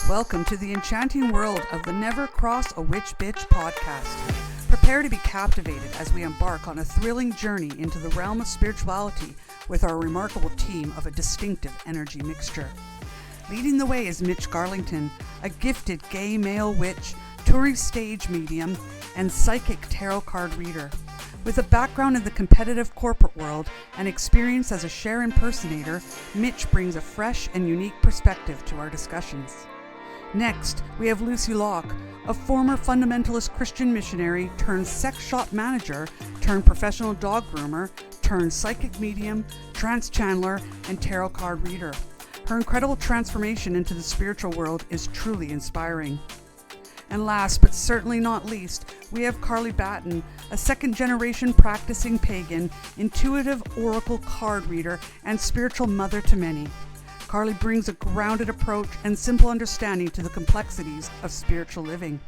Welcome to the enchanting world of the Never Cross a Witch Bitch podcast. Prepare to be captivated as we embark on a thrilling journey into the realm of spirituality with our remarkable team of a distinctive energy mixture. Leading the way is Mitch Garlington, a gifted gay male witch, touring stage medium, and psychic tarot card reader. With a background in the competitive corporate world and experience as a Cher impersonator, Mitch brings a fresh and unique perspective to our discussions. Next, we have Lucy Locke, a former fundamentalist Christian missionary turned sex shop manager turned professional dog groomer turned psychic medium, trance channeler, and tarot card reader. Her incredible transformation into the spiritual world is truly inspiring. And last but certainly not least, we have Carly Batten, a second-generation practicing pagan, intuitive oracle card reader, and spiritual mother to many. Carly brings a grounded approach and simple understanding to the complexities of spiritual living.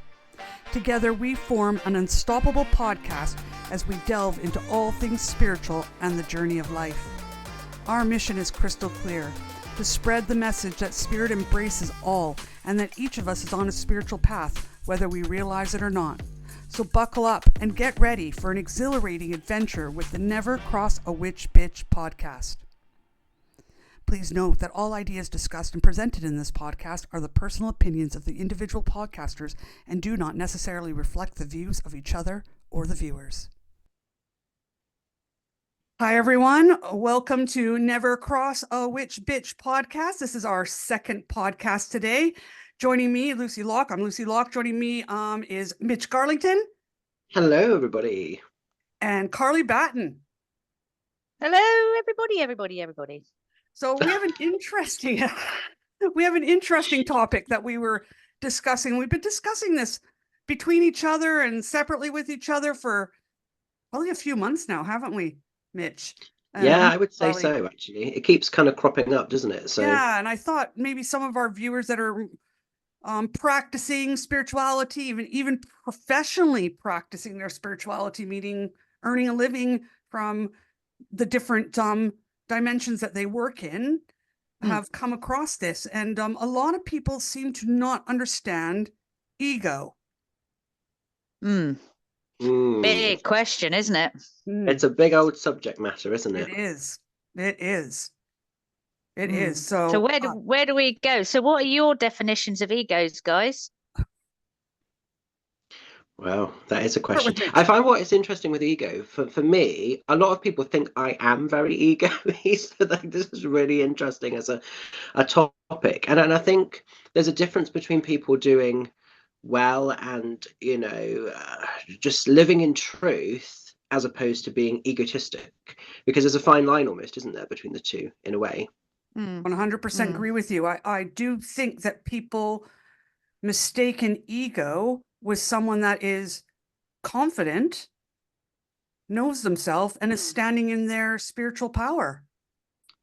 Together, we form an unstoppable podcast as we delve into all things spiritual and the journey of life. Our mission is crystal clear: to spread the message that spirit embraces all and that each of us is on a spiritual path, whether we realize it or not. So buckle up and get ready for an exhilarating adventure with the Never Cross a Witch Bitch podcast. Please note that all ideas discussed and presented in this podcast are the personal opinions of the individual podcasters and do not necessarily reflect the views of each other or the viewers. Hi, everyone. Welcome to Never Cross a Witch Bitch podcast. This is our second podcast today. Joining me, Lucy Locke. I'm Lucy Locke. Joining me is Mitch Garlington. Hello, everybody. And Carly Batten. Hello, everybody. So we have an interesting topic that we were discussing. We've been discussing this between each other and separately with each other for probably a few months now, haven't we, Mitch? Yeah, I would say so, actually. It keeps kind of cropping up, doesn't it? So yeah, and I thought maybe some of our viewers that are practicing spirituality, even professionally practicing their spirituality, meaning earning a living from the different dimensions that they work in, have come across this. And a lot of people seem to not understand ego. Big question, isn't it? It's a big old subject matter, isn't it? It is. So where do we go? So what are your definitions of egos, guys? Well, that is a question. I find what is interesting with ego, for me, a lot of people think I am very ego-y, so this is really interesting as a topic. And I think there's a difference between people doing well and, just living in truth as opposed to being egotistic, because there's a fine line almost, isn't there, between the two in a way. 100% agree with you. I do think that people mistake an ego with someone that is confident, knows themselves, and is standing in their spiritual power.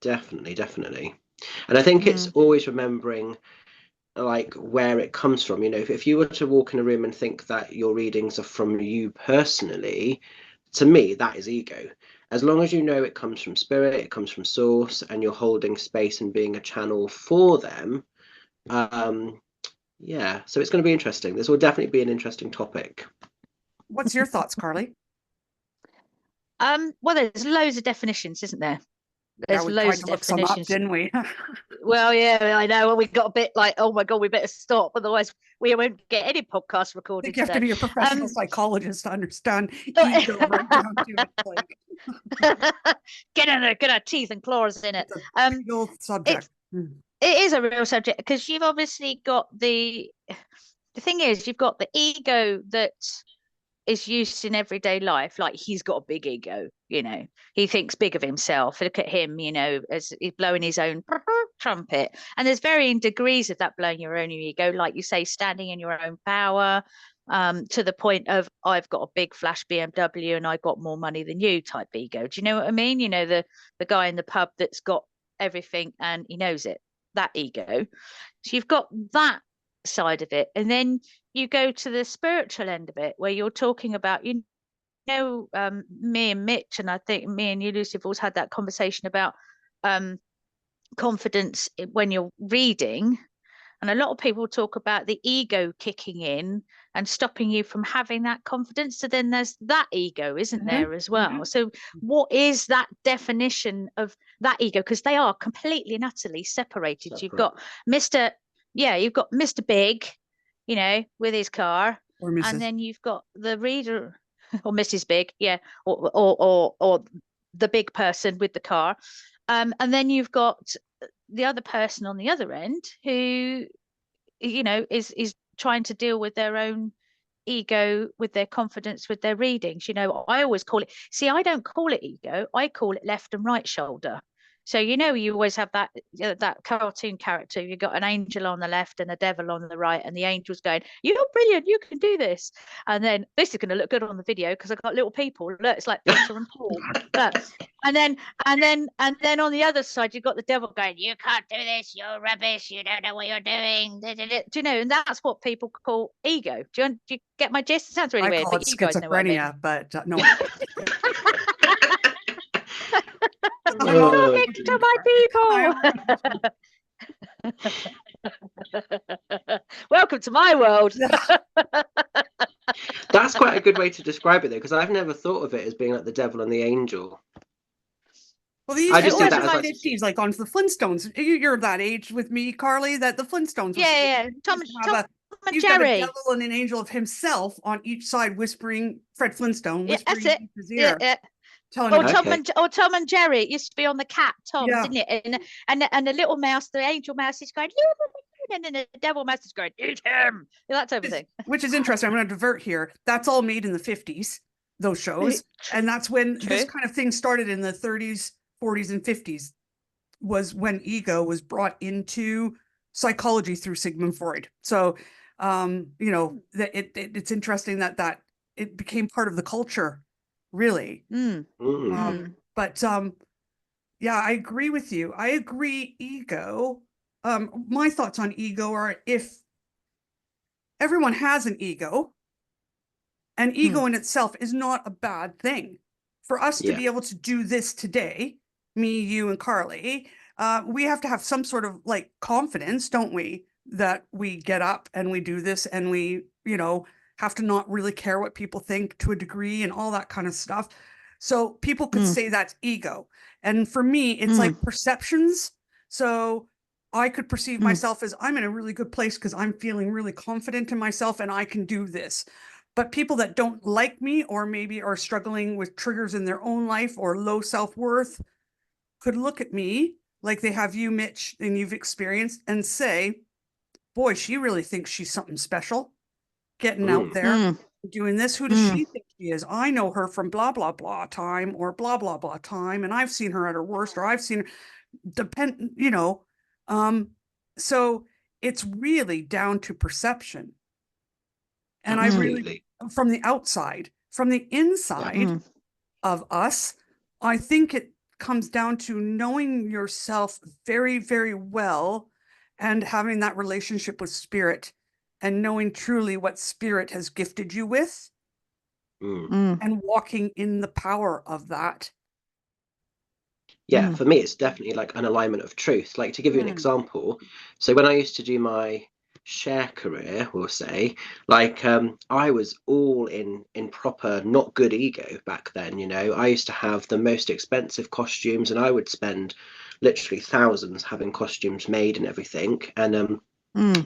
Definitely. And I think it's always remembering like where it comes from. If you were to walk in a room and think that your readings are from you personally, to me, that is ego. As long as you know it comes from spirit, it comes from source, and you're holding space and being a channel for them. Yeah, so it's going to be interesting. This will definitely be an interesting topic. What's your thoughts, Carly? Well, there's loads of definitions, isn't there? There's loads of definitions, up, didn't we? Well, yeah, I know. Well, we got a bit like, oh my God, we better stop, otherwise we won't get any podcast recorded. I think you have to be a professional psychologist to understand ego right down to it. Get our teeth and claws in it. Real subject. It is a real subject because you've obviously got the thing is you've got the ego that is used in everyday life. Like he's got a big ego, he thinks big of himself. Look at him, as he's blowing his own trumpet. And there's varying degrees of that blowing your own ego, like you say, standing in your own power, to the point of I've got a big flash BMW and I got more money than you type ego. Do you know what I mean? The guy in the pub that's got everything and he knows it. That ego. So you've got that side of it, and then you go to the spiritual end of it where you're talking about me and Mitch, and I think me and you, Lucy, have always had that conversation about confidence when you're reading, And a lot of people talk about the ego kicking in and stopping you from having that confidence. So then there's that ego, isn't there, as well? So what is that definition of that ego? Because they are completely and utterly separated. You've got Mr. Big, with his car, Or Mrs. and then you've got the reader or Mrs. Big, or the big person with the car. And then you've got the other person on the other end who, is trying to deal with their own ego, with their confidence, with their readings. I always call it, I don't call it ego, I call it left and right shoulder. So you always have that cartoon character. You've got an angel on the left and a devil on the right, and the angel's going, "You're brilliant, you can do this." And then this is going to look good on the video because I've got little people. Look, it's like Peter and Paul. Look. And then on the other side, you've got the devil going, "You can't do this. You're rubbish. You don't know what you're doing." Do you know? And that's what people call ego. Do you get my gist? It sounds really weird, but you guys know what I mean. But no. Talking to my people. Welcome to my world. That's quite a good way to describe it, though, because I've never thought of it as being like the devil and the angel. Well, I just see that as 50s, like onto the Flintstones. You're that age with me, Carly, that the Flintstones. Yeah. Tom and He's Jerry. Got a devil and an angel of himself on each side, whispering, Fred Flintstone, whispering in his ear. Yeah. Tom and Jerry. It used to be on the cat, Tom, didn't it? And the little mouse, the angel mouse, is going, and then the devil mouse is going, eat him. That type of thing. Which is interesting. I'm going to divert here. That's all made in the 50s, those shows. And that's when this kind of thing started in the 30s, 40s, and 50s, was when ego was brought into psychology through Sigmund Freud. So, it's interesting that it became part of the culture. Really. But I agree with you. I agree. Ego. My thoughts on ego are, if everyone has an ego, and ego in itself is not a bad thing. For us to be able to do this today, me, you, and Carly, we have to have some sort of like confidence, don't we? That we get up and we do this, and we, have to not really care what people think to a degree and all that kind of stuff. So people could say that's ego. And for me, it's like perceptions. So I could perceive myself as, I'm in a really good place because I'm feeling really confident in myself and I can do this. But people that don't like me, or maybe are struggling with triggers in their own life or low self-worth, could look at me like they have you, Mitch, and you've experienced, and say, boy, she really thinks she's something special. Getting out there, doing this. Who does she think she is? I know her from blah, blah, blah time, or blah, blah, blah time. And I've seen her at her worst, or I've seen her, so it's really down to perception. And I really, from the outside, from the inside of us, I think it comes down to knowing yourself very, very well, and having that relationship with spirit, and knowing truly what spirit has gifted you with, and walking in the power of that. Yeah, for me, it's definitely like an alignment of truth. Like, to give you an example, so when I used to do my share career, we'll say, like, I was all in proper not good ego back then. I used to have the most expensive costumes, and I would spend literally thousands having costumes made and everything, and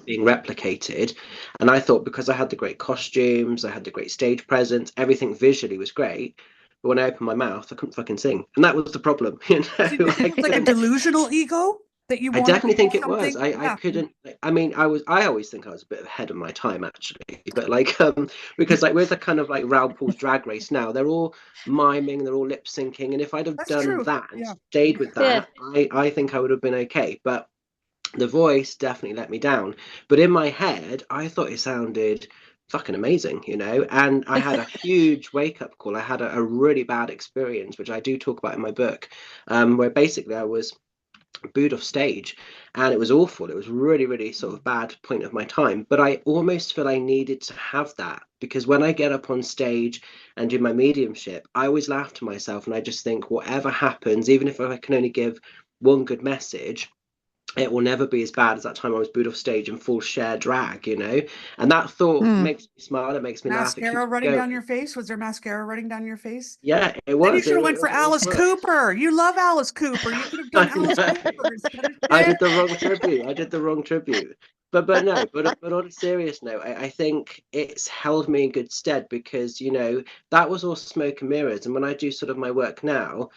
being replicated. And I thought, because I had the great costumes, I had the great stage presence, everything visually was great, but when I opened my mouth, I couldn't fucking sing, and that was the problem. Like a delusional ego that you. I definitely think it was. I couldn't. I mean, I always think I was a bit ahead of my time, actually. But like, because like with the kind of like Raoul Paul's Drag Race now, they're all miming, they're all lip syncing, and if I'd have done that and stayed with that, I think I would have been okay. But the voice definitely let me down. But in my head, I thought it sounded fucking amazing, and I had a huge wake-up call. I had a really bad experience, which I do talk about in my book, where basically I was booed off stage, and it was awful. It was really, really sort of bad point of my time. But I almost feel I needed to have that, because when I get up on stage and do my mediumship, I always laugh to myself, and I just think, whatever happens, even if I can only give one good message, it will never be as bad as that time I was booed off stage in full share drag, you know. And that thought makes me smile, it makes me laugh, it keeps Mascara me running going. down your face? Was there mascara running down your face? Yeah, it Then you was. should have went for It was Alice Cooper. You love Alice Cooper. You could have done I Alice know. Cooper instead of I Cher. did the wrong tribute. I did the wrong tribute. But no, but on a serious note, I think it's held me in good stead because, you know, that was all smoke and mirrors. And when I do sort of my work now,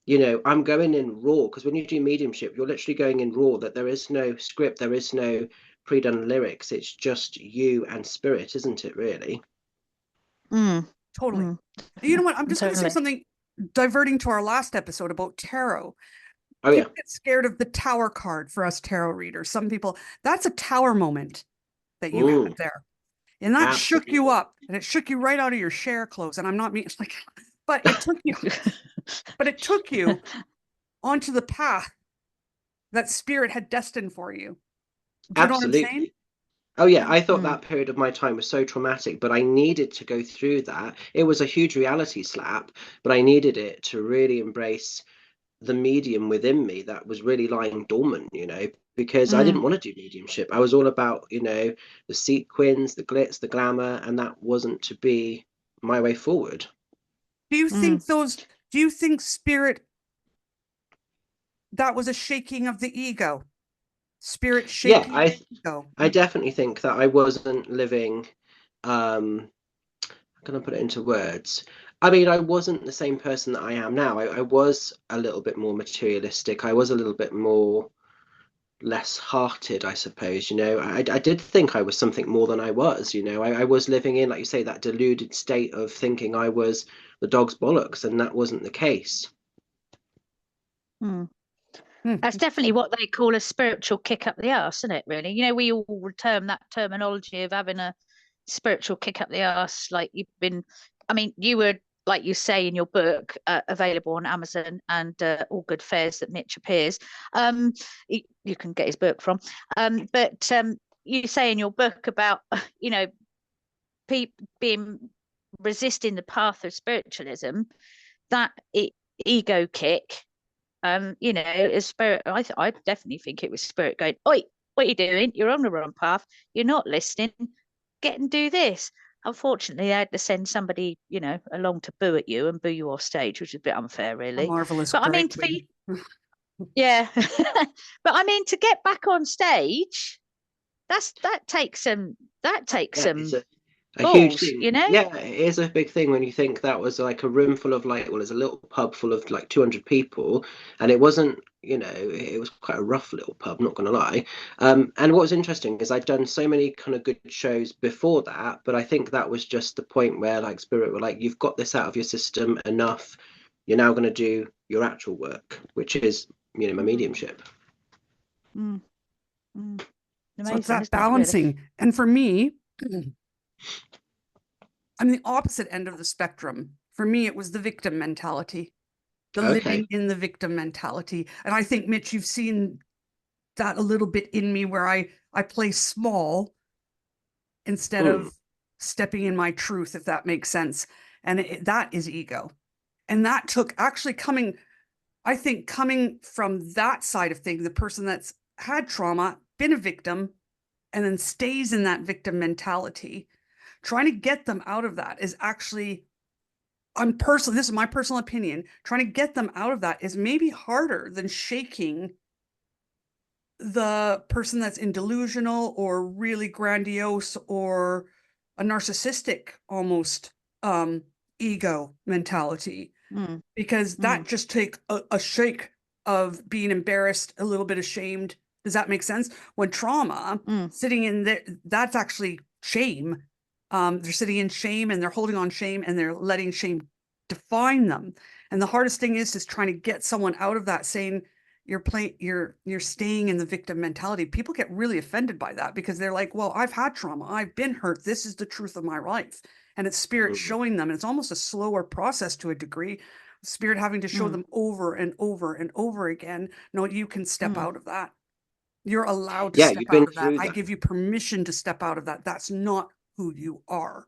you know, I'm going in raw because when you do mediumship, you're literally going in raw, that there is no script, there is no pre-done lyrics. It's just you and spirit, isn't it, really? Totally. You know what? I'm just going to say Totally. something diverting to our last episode about tarot. Oh, yeah. People get scared of the tower card for us tarot readers. Some people, that's a tower moment that you had there. And that shook you Absolutely. up and it shook you right out of your share clothes. And I'm not mean like, but it took you, but it took you onto the path that spirit had destined for you. Do you know what I'm saying? Absolutely. Oh yeah, I thought that period of my time was so traumatic, but I needed to go through that. It was a huge reality slap, but I needed it to really embrace the medium within me that was really lying dormant, you know, because I didn't want to do mediumship. I was all about, you know, the sequins, the glitz, the glamour, and that wasn't to be my way forward. Do you think those, do you think spirit, that was a shaking of the ego? Spirit Yeah, shaking I the ego. I definitely think that I wasn't living how can I put it into words? I mean, I wasn't the same person that I am now. I was a little bit more materialistic. I was a little bit more less hearted, I suppose. You know, I did think I was something more than I was. You know, I was living in, like you say, that deluded state of thinking I was the dog's bollocks, and that wasn't the case. That's definitely what they call a spiritual kick up the arse, isn't it, really? You know, we all term that terminology of having a spiritual kick up the arse. Like you've been, I mean, you were, like you say in your book, available on Amazon and all good fairs that Mitch appears. You can get his book from. But you say in your book about, you know, being resisting the path of spiritualism, that ego kick, you know, is spirit. I definitely think it was spirit going, oi, what are you doing? You're on the wrong path. You're not listening. Get and do this. Unfortunately, they had to send somebody, you know, along to boo at you and boo you off stage, which is a bit unfair, A really. marvelous But I mean, for great. yeah. But I mean, to get back on stage, that takes Yeah, it's some a huge balls, thing. you know? Yeah, it is a big thing when you think that was like a room full of like, well, there's a little pub full of like 200 people, and it wasn't, you know, it was quite a rough little pub, not gonna lie. And what was interesting is I'd done so many kind of good shows before that, but I think that was just the point where like Spirit were like, you've got this out of your system enough. You're now going to do your actual work, which is, you know, my mediumship. Mm, mm. So it's Amazing, that isn't it, really? balancing. And for me, I'm the opposite end of the spectrum. For me, it was the victim mentality, the Okay. living in the victim mentality. And I think, Mitch, you've seen that a little bit in me where I play small instead Hmm. of stepping in my truth, if that makes sense. And that is ego. And that took actually coming, I think, coming from that side of things, the person that's had trauma, been a victim, and then stays in that victim mentality, trying to get them out of that is actually, this is my personal opinion, trying to get them out of that is maybe harder than shaking the person that's in delusional or really grandiose or a narcissistic almost ego mentality, because that just take a shake of being embarrassed, a little bit ashamed. Does that make sense? When trauma sitting in there, that's actually shame. They're sitting in shame and they're holding on shame and they're letting shame define them. And the hardest thing is trying to get someone out of that, saying you're staying in the victim mentality. People get really offended by that because they're like, well, I've had trauma, I've been hurt, this is the truth of my life. And it's spirit showing them. And it's almost a slower process to a degree, spirit having to show them over and over and over again. No, you can step out of that. You're allowed to Yeah, step you've been out of that. through I that. give you permission to step out of that. That's not who you are.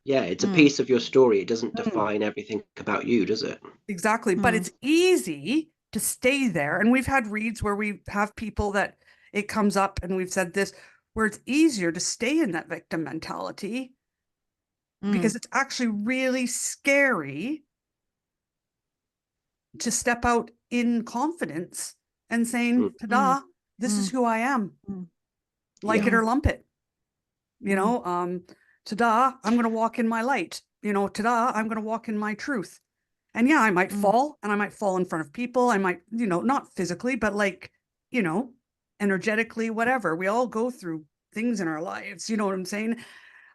Yeah, it's a piece of your story. It doesn't define everything about you, does it? Exactly. But it's easy to stay there. And we've had reads where we have people that it comes up and we've said this, where it's easier to stay in that victim mentality because it's actually really scary to step out in confidence and saying, ta-da, this is who I am. Like it or lump it. You know, ta-da, I'm going to walk in my light. You know, ta-da, I'm going to walk in my truth. And yeah, I might fall, and I might fall in front of people. I might, you know, not physically, but like, you know, energetically, whatever. We all go through things in our lives. You know what I'm saying?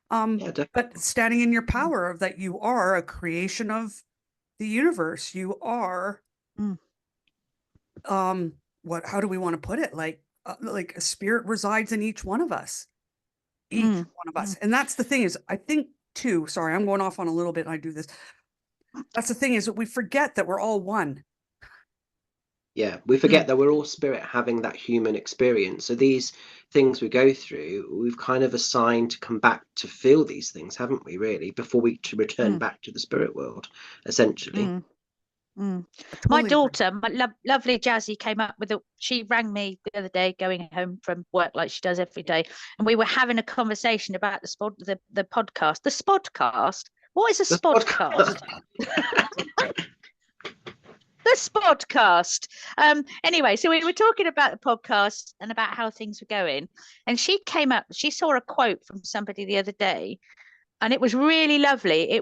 But standing in your power of that you are a creation of the universe. You are, how do we want to put it? Like a spirit resides in each one of us. Each one of us. And that's the thing is, I think too, sorry, I'm going off on a little bit. I do this. That's the thing is that we forget that we're all one. Yeah, we forget that we're all spirit having that human experience. So these things we go through, we've kind of assigned to come back to feel these things, haven't we, really, before we to return back to the spirit world, essentially. My daughter, my lovely Jazzy, came up with she rang me the other day going home from work like she does every day, and we were having a conversation about the podcast. The spodcast? What is a spodcast? The spodcast. Anyway, so we were talking about the podcast and about how things were going, and she saw a quote from somebody the other day, and it was really lovely.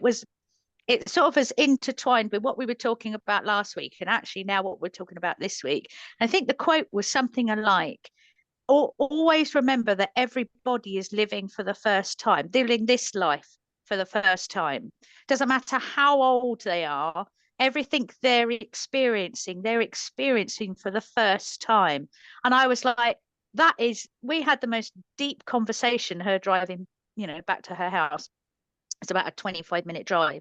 It sort of is intertwined with what we were talking about last week, and actually now what we're talking about this week. I think the quote was something alike, always remember that everybody is living for the first time, living this life for the first time. Doesn't matter how old they are, everything they're experiencing for the first time. And I was like, we had the most deep conversation, her driving, you know, back to her house. It's about a 25-minute drive.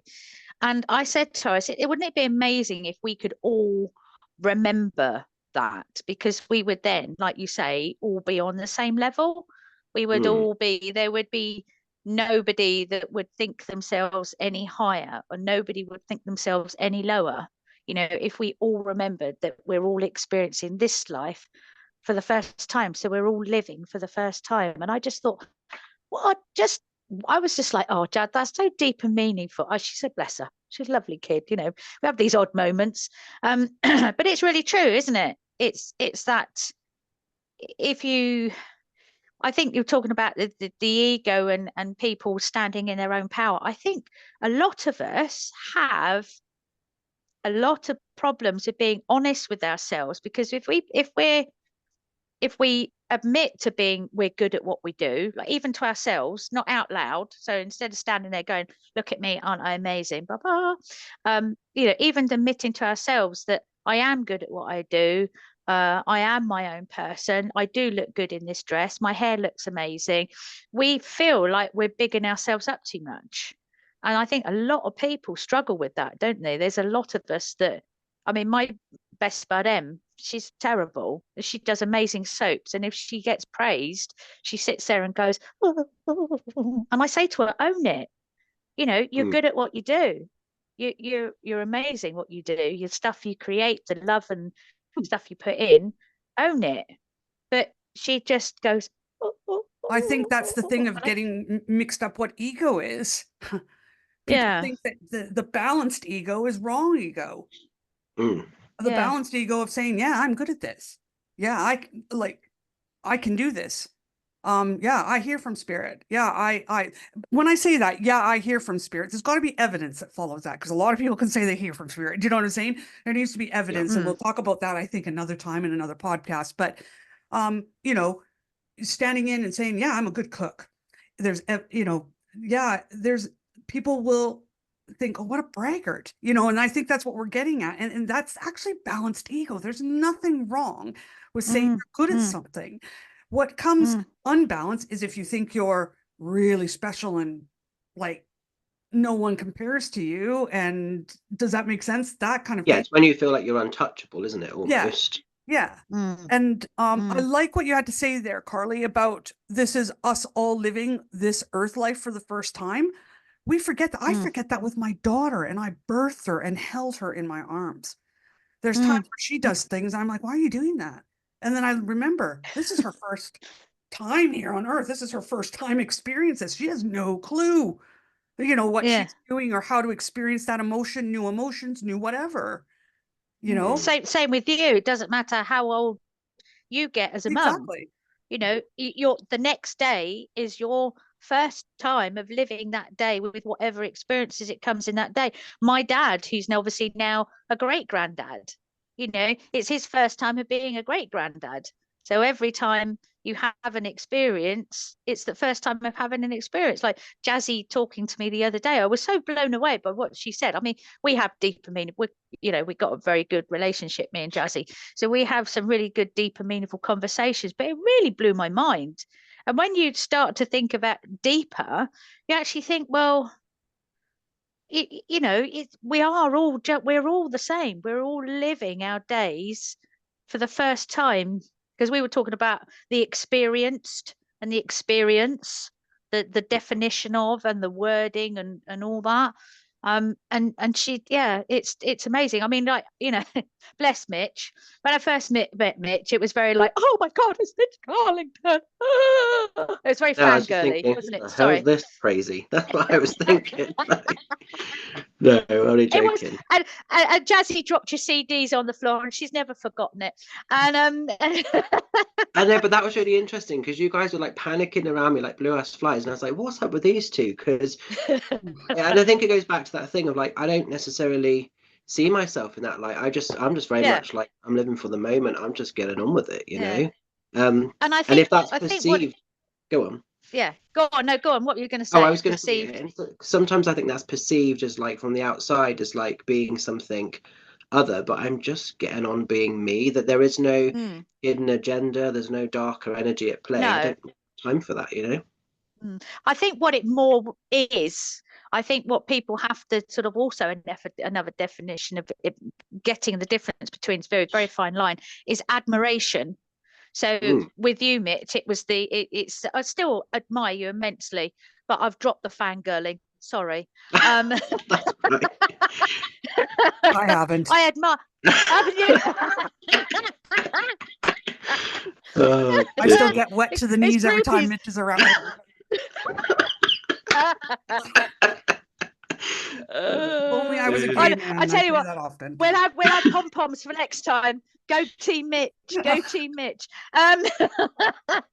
And I said to her, wouldn't it be amazing if we could all remember that? Because we would then, like you say, all be on the same level. We would all there would be nobody that would think themselves any higher, or nobody would think themselves any lower. You know, if we all remembered that we're all experiencing this life for the first time. So we're all living for the first time. And I just thought, I was just like, oh, Jad, that's so deep and meaningful. Oh, she said, bless her. She's a lovely kid. You know, we have these odd moments. But it's really true, isn't it? It's that I think you're talking about the ego and people standing in their own power. I think a lot of us have a lot of problems with being honest with ourselves, because if we admit to we're good at what we do, like even to ourselves, not out loud. So instead of standing there going, look at me, aren't I amazing? Blah, blah. You know, even admitting to ourselves that I am good at what I do. I am my own person. I do look good in this dress. My hair looks amazing. We feel like we're bigging ourselves up too much. And I think a lot of people struggle with that, don't they? There's a lot of us that, I mean, my best bud Em, she's terrible. She does amazing soaps, and if she gets praised, she sits there and goes, and I say to her, own it. You know, you're good at what you do. You're amazing what you do. Your stuff you create, the love and stuff you put in, own it. But she just goes. I think that's the thing of getting mixed up what ego is. People think that the balanced ego is wrong ego. The balanced ego of saying, yeah, I'm good at this. Yeah, I can do this. Yeah, I hear from spirit. Yeah, I when I say that, yeah, I hear from spirit, there's got to be evidence that follows that, because a lot of people can say they hear from spirit. Do you know what I'm saying? There needs to be evidence, and we'll talk about that, I think, another time in another podcast. But you know, standing in and saying, yeah, I'm a good cook. There's, you know, yeah, there's people will think, oh, what a braggart, you know, and I think that's what we're getting at. And that's actually balanced ego. There's nothing wrong with saying you're good at something. What comes unbalanced is if you think you're really special and like no one compares to you. And does that make sense? That kind of thing. It's when you feel like you're untouchable, isn't it? Almost. Yeah. And I like what you had to say there, Carly, about this is us all living this earth life for the first time. We forget that. I forget that with my daughter, and I birthed her and held her in my arms. There's times where she does things. I'm like, why are you doing that? And then I remember this is her first time here on earth. This is her first time experience this. She has no clue, what she's doing or how to experience that emotion, new emotions, new whatever, Same with you. It doesn't matter how old you get as a mum. Exactly. The next day is your first time of living that day with whatever experiences it comes in that day. My dad, who's obviously now a great granddad, it's his first time of being a great granddad. So every time you have an experience, it's the first time of having an experience. Like Jazzy talking to me the other day, I was so blown away by what she said. I mean, we have deeper meaning. We got a very good relationship, me and Jazzy. So we have some really good, deeper, meaningful conversations, but it really blew my mind. And when you start to think about deeper, you actually think, well, we're all the same. We're all living our days for the first time, because we were talking about the experienced and the experience, the definition of and the wording and all that. And she, it's amazing. I mean, like, bless Mitch. When I first met Mitch, it was very like, oh my God, it's Mitch Carlington. It was very fangirly, wasn't it? Sorry. How's this crazy? That's what I was thinking. No, only joking. And Jazzy dropped your CDs on the floor, and she's never forgotten it. And I know, but that was really interesting because you guys were like panicking around me like blue ass flies, and I was like, "What's up with these two?" Because, and I think it goes back to that thing of like, I don't necessarily see myself in that light. I'm just very much like, I'm living for the moment. I'm just getting on with it, And I think, and if that's perceived, go on. Yeah, go on. No, go on. What were you going to say? Oh, I was going to say, sometimes I think that's perceived as like from the outside as like being something other, but I'm just getting on being me, that there is no hidden agenda, there's no darker energy at play. I don't have time for that, I think what it more is, I think what people have to sort of also, another definition of it, getting the difference between, it's very, very fine line, is admiration. So with you, Mitch, it was it's I still admire you immensely, but I've dropped the fangirling. Sorry. That's right. I haven't. I admire. Haven't you? I still get wet to the knees every time Mitch is around. Only I was a gay man. I tell you what, that often. We'll have pom poms for next time. Go Team Mitch. Go Team Mitch. I'm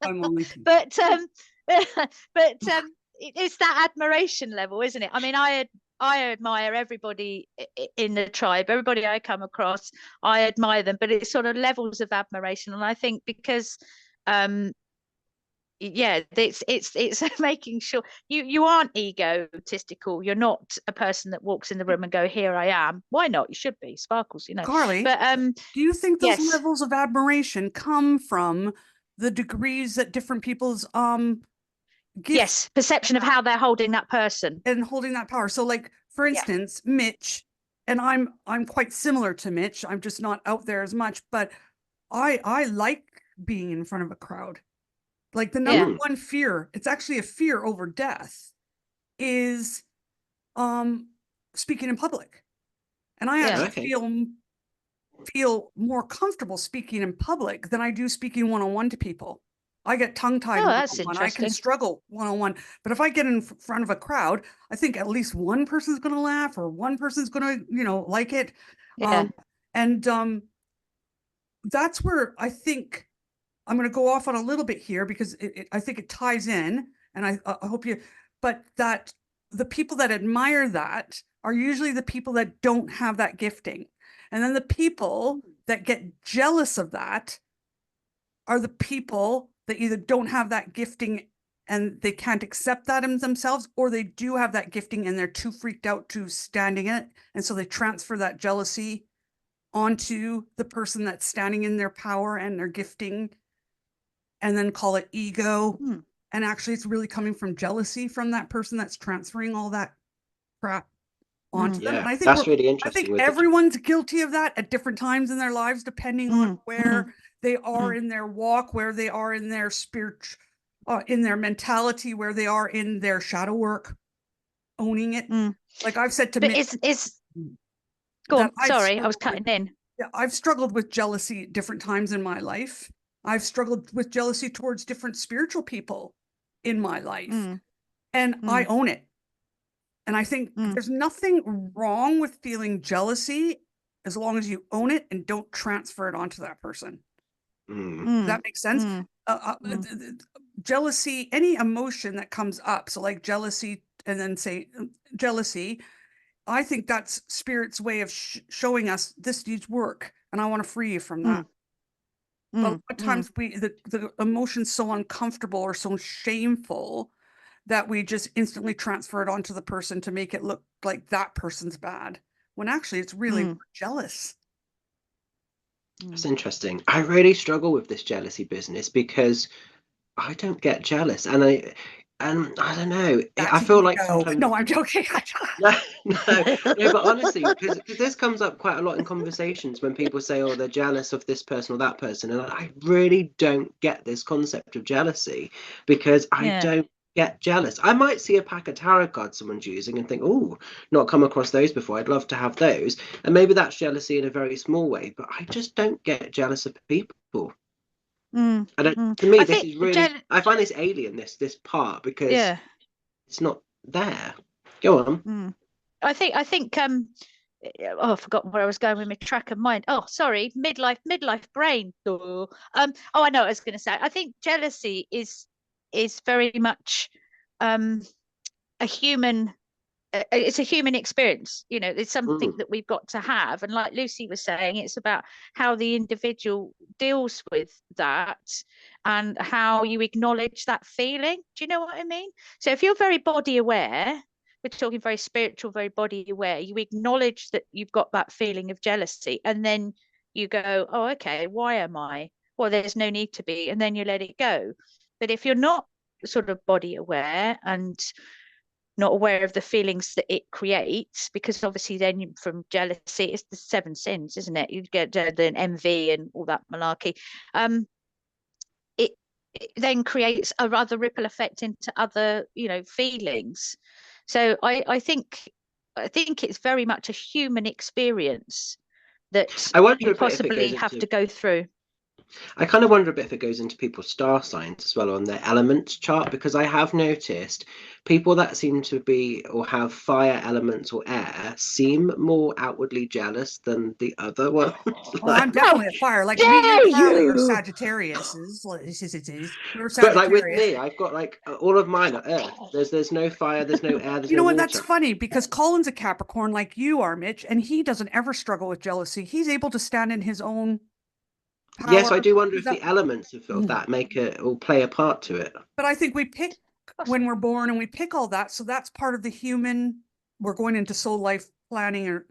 only team. But it's that admiration level, isn't it? I mean, I admire everybody in the tribe, everybody I come across. I admire them, but it's sort of levels of admiration, and I think because it's making sure you aren't egotistical. You're not a person that walks in the room and go, here I am. Why not? You should be. Sparkles, Carly, but do you think those levels of admiration come from the degrees that different people's perception of how they're holding that person and holding that power? So like, for instance, Mitch, and I'm quite similar to Mitch. I'm just not out there as much, but I like being in front of a crowd. Like the number one fear, it's actually a fear over death, is speaking in public. And I actually feel more comfortable speaking in public than I do speaking one-on-one to people. I get tongue-tied. That's interesting. I can struggle one-on-one. But if I get in front of a crowd, I think at least one person's going to laugh or one person's going to, like it. That's where I think I'm going to go off on a little bit here because I think it ties in, and I hope but that the people that admire that are usually the people that don't have that gifting. And then the people that get jealous of that are the people that either don't have that gifting and they can't accept that in themselves, or they do have that gifting and they're too freaked out to standing in it. And so they transfer that jealousy onto the person that's standing in their power and their gifting, and then call it ego. And actually it's really coming from jealousy from that person that's transferring all that crap onto them. And I think that's really interesting. I think everyone's guilty of that at different times in their lives, depending on where they are in their walk, where they are in their spirit, in their mentality, where they are in their shadow work, owning it. Like I've said to Mitch, go on, sorry, I was cutting in. Yeah, I've struggled with jealousy at different times in my life. I've struggled with jealousy towards different spiritual people in my life, and I own it. And I think there's nothing wrong with feeling jealousy as long as you own it and don't transfer it onto that person. Does that make sense? Jealousy, any emotion that comes up, so like jealousy, and then say jealousy, I think that's spirit's way of showing us this needs work, and I want to free you from that. But a lot of times the emotion's so uncomfortable or so shameful that we just instantly transfer it onto the person to make it look like that person's bad, when actually it's really we're jealous. That's interesting. I really struggle with this jealousy business because I don't get jealous, and I don't know. I feel like sometimes. No, I'm joking. No, no, but honestly, because this comes up quite a lot in conversations when people say, "Oh, they're jealous of this person or that person," and I really don't get this concept of jealousy because I don't get jealous. I might see a pack of tarot cards someone's using and think, "Oh, not come across those before. I'd love to have those," and maybe that's jealousy in a very small way. But I just don't get jealous of people. And to me, this is really. I find this alien, this part, because it's not there. Go on. I think I forgot where I was going with my track of mind. Oh, sorry, midlife brain. Oh, I know what I was going to say. I think jealousy is very much a human. It's a human experience. You know, it's something that we've got to have. And like Lucy was saying, it's about how the individual deals with that and how you acknowledge that feeling. Do you know what I mean? So if you're very body aware, we're talking very spiritual, very body aware, you acknowledge that you've got that feeling of jealousy, and then you go, oh, okay, why am I? Well, there's no need to be, and then you let it go. But if you're not sort of body aware and not aware of the feelings that it creates, because obviously then from jealousy, it's the seven sins, isn't it? You get the envy and all that malarkey. It then creates a rather ripple effect into other, feelings. So I think it's very much a human experience that I wonder you a bit if it possibly goes have into. to go through. I kind of wonder a bit if it goes into people's star signs as well on their elements chart, because I have noticed people that seem to be or have fire elements or air seem more outwardly jealous than the other ones. Oh, I'm definitely a fire. Like me and Carly are Sagittarius. We're Sagittarius. But like with me, I've got like all of mine are earth. There's no fire, there's no air, there's You know no what? water. That's funny because Colin's a Capricorn like you are, Mitch, and he doesn't ever struggle with jealousy. He's able to stand in his own power. Yes, I do wonder if the elements of that make it or play a part to it. But I think we pick when we're born and we pick all that. So that's part of the human. We're going into soul life planning, or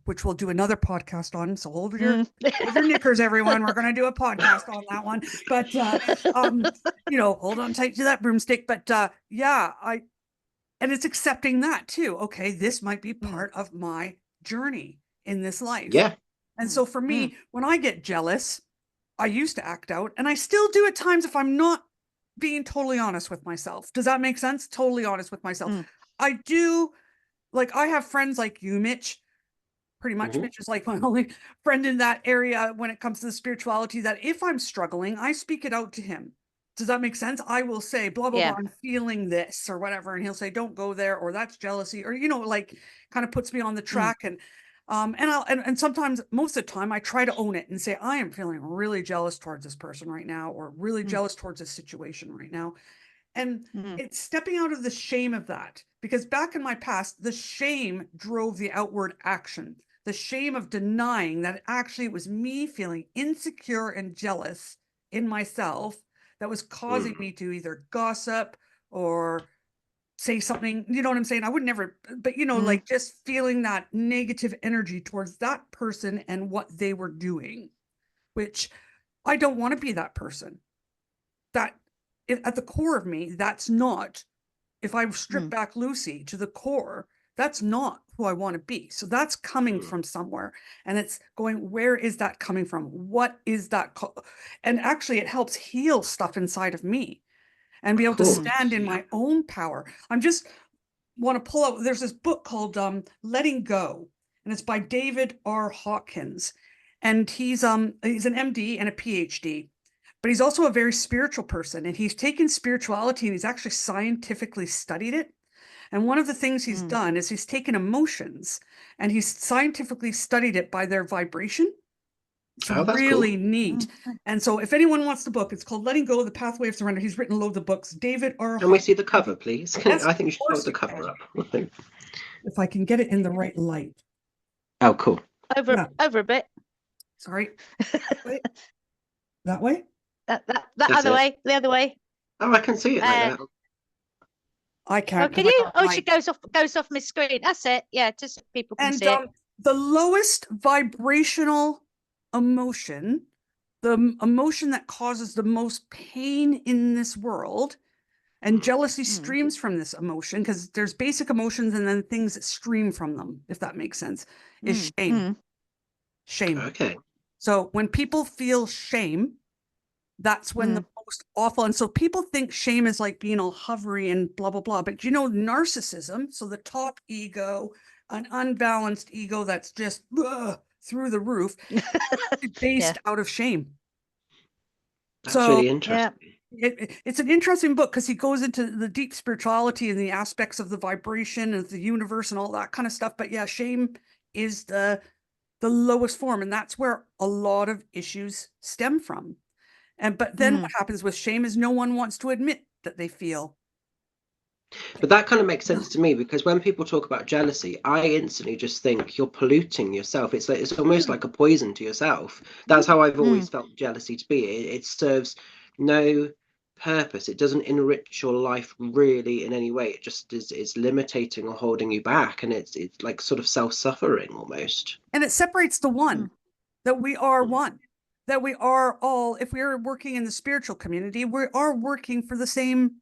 which we'll do another podcast on. So hold your knickers, everyone. We're going to do a podcast on that one. But hold on tight to that broomstick. But and it's accepting that too. Okay, this might be part of my journey in this life. Yeah. And so for me, when I get jealous, I used to act out, and I still do at times if I'm not being totally honest with myself. Does that make sense? Totally honest with myself. I do, like, I have friends like you, Mitch. Pretty much Mitch is like my only friend in that area when it comes to the spirituality, that if I'm struggling, I speak it out to him. Does that make sense? I will say, blah, blah, blah, I'm feeling this or whatever. And he'll say, don't go there, or that's jealousy, or, like kind of puts me on the track. And sometimes, most of the time, I try to own it and say, I am feeling really jealous towards this person right now, or really jealous towards this situation right now. And it's stepping out of the shame of that, because back in my past, the shame drove the outward action. The shame of denying that actually it was me feeling insecure and jealous in myself that was causing me to either gossip or say something, you know what I'm saying? I would never, but like just feeling that negative energy towards that person and what they were doing, which I don't want to be that person. That at the core of me, that's not, if I strip back Lucy to the core, that's not who I want to be. So that's coming from somewhere, and it's going, where is that coming from? What is that? And actually it helps heal stuff inside of me and be able to stand in my own power. I'm just want to pull out, there's this book called Letting Go, and it's by David R. Hawkins. and he's an MD and a PhD, but he's also a very spiritual person, and he's taken spirituality and he's actually scientifically studied it. And one of the things he's done is he's taken emotions and he's scientifically studied it by their vibration. It's that's really cool. neat. And so if anyone wants the book, it's called Letting Go: The Pathway of Surrender. He's written loads of books. David R. Can we see the cover, please? Yes, I think you of should course hold the you cover can. up. If I can get it in the right light. Oh, cool. Over a bit. Sorry. Wait. That way? That other way. The other way. Oh, I can see it like that. I can't. Oh, can you? Oh, she goes off my screen. That's it. Yeah, just people can see it. The lowest vibrational emotion, the emotion that causes the most pain in this world, and jealousy streams from this emotion, because there's basic emotions and then things that stream from them, if that makes sense, is shame. Shame. Okay. So when people feel shame, that's when the most awful. And so people think shame is like being all hovery and blah, blah, blah. But narcissism, so the top ego, an unbalanced ego that's just through the roof, based out of shame. That's really interesting. It's an interesting book because he goes into the deep spirituality and the aspects of the vibration of the universe and all that kind of stuff. But yeah, shame is the lowest form. And that's where a lot of issues stem from. But then what happens with shame is no one wants to admit that they feel. But that kind of makes sense to me, because when people talk about jealousy, I instantly just think you're polluting yourself. It's almost like a poison to yourself. That's how I've always felt jealousy to be. It serves no purpose. It doesn't enrich your life really in any way. It just is limiting or holding you back, and it's like sort of self-suffering almost. And it separates the one, that we are one, that we are all, if we are working in the spiritual community, we are working for the same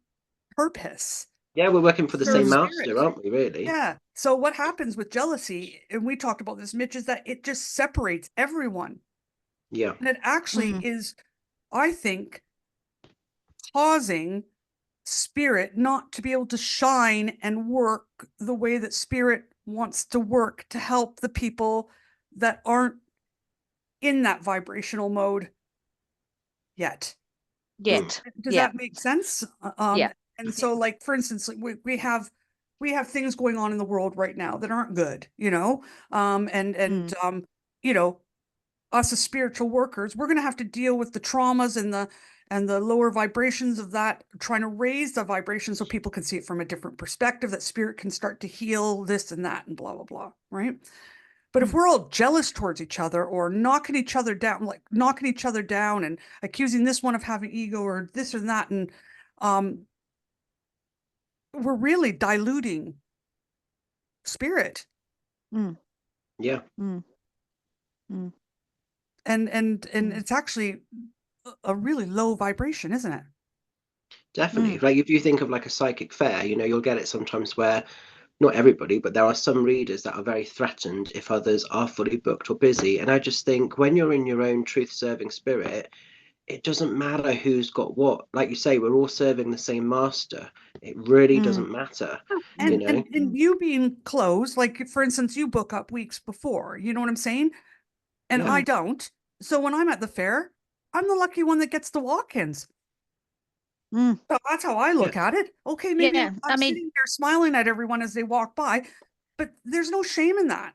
purpose. Yeah, we're working for the same master, aren't we, really? Yeah. So what happens with jealousy, and we talked about this, Mitch, is that it just separates everyone. Yeah. And it actually is, I think, causing spirit not to be able to shine and work the way that spirit wants to work to help the people that aren't in that vibrational mode yet. Does that make sense? And so, like, for instance, we have things going on in the world right now that aren't good, us as spiritual workers, we're going to have to deal with the traumas and the lower vibrations of that, trying to raise the vibration so people can see it from a different perspective, that spirit can start to heal this and that and blah, blah, blah, right? But if we're all jealous towards each other or knocking each other down and accusing this one of having ego or this or that, and we're really diluting spirit. Yeah. And it's actually a really low vibration, isn't it? Definitely. Like if you think of like a psychic fair, you'll get it sometimes where, not everybody, but there are some readers that are very threatened if others are fully booked or busy. And I just think when you're in your own truth-serving spirit, it doesn't matter who's got what. Like you say, we're all serving the same master. It really doesn't matter. And you being closed, like for instance, you book up weeks before, you know what I'm saying? And I don't. So when I'm at the fair, I'm the lucky one that gets the walk-ins. So that's how I look at it. Okay, maybe I'm sitting there smiling at everyone as they walk by, but there's no shame in that.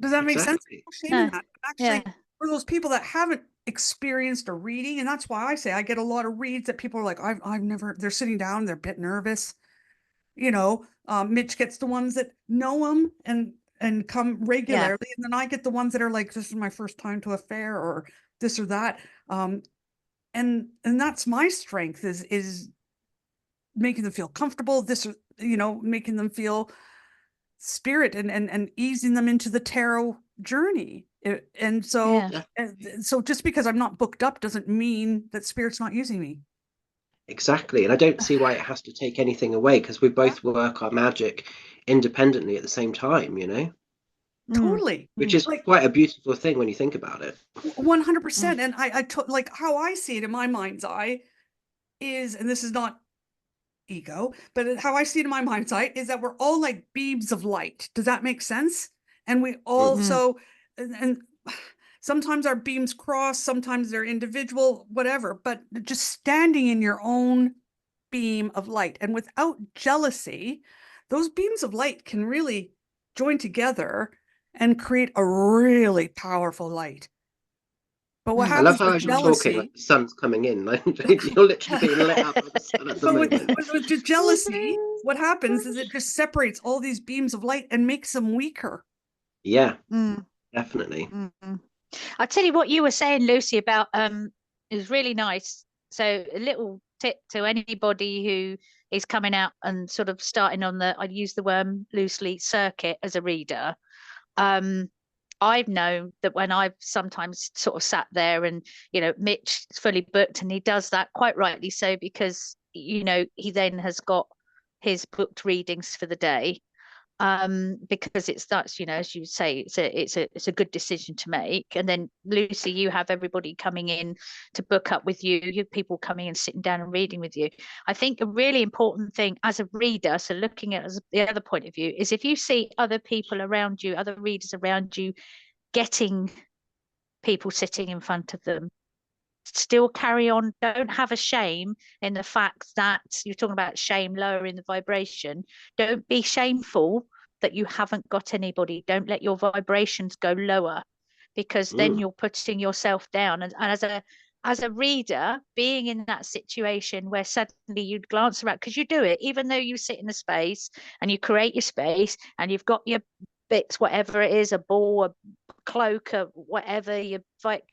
Does that make sense? No shame in that. Actually, for those people that haven't experienced a reading, and that's why I say I get a lot of reads that people are like, I've never, they're sitting down, they're a bit nervous. Mitch gets the ones that know him and come regularly, and then I get the ones that are like, this is my first time to a fair or this or that. And that's my strength is making them feel comfortable, making them feel spirit and easing them into the tarot journey. So just because I'm not booked up doesn't mean that spirit's not using me. Exactly. And I don't see why it has to take anything away, because we both work our magic independently at the same time, Totally. Which is quite a beautiful thing when you think about it. 100%. And like how I see it in my mind's eye is, and this is not ego, but how I see it in my mind's eye is that we're all like beams of light. Does that make sense? And we also, and Sometimes our beams cross, sometimes they're individual, whatever, but just standing in your own beam of light. And without jealousy, those beams of light can really join together and create a really powerful light. But what I love happens how with as you're talking, like jealousy, the sun's coming in. Like you're literally being lit up by the sun at the but moment. with the jealousy, what happens is it just separates all these beams of light and makes them weaker. Yeah, Mm, definitely. I'll tell you what you were saying, Lucy, about is really nice. So a little tip to anybody who is coming out and sort of starting on the, I use the word loosely, circuit as a reader. I've known that when I've sometimes sort of sat there and, Mitch is fully booked and he does that quite rightly so because, he then has got his booked readings for the day. Because that's as you say, it's a good decision to make. And then Lucy, you have everybody coming in to book up with you people coming and sitting down and reading with you. I think a really important thing as a reader, so looking at the other point of view, is if you see other people around you, other readers around you getting people sitting in front of them, still carry on. Don't have a shame in the fact that you're talking about shame, lowering the vibration. Don't be shameful that you haven't got anybody. Don't let your vibrations go lower, because then you're putting yourself down. And as a reader, being in that situation where suddenly you'd glance around, because you do it, even though you sit in the space and you create your space and you've got your bits, whatever it is, a ball, a cloak, or whatever, you're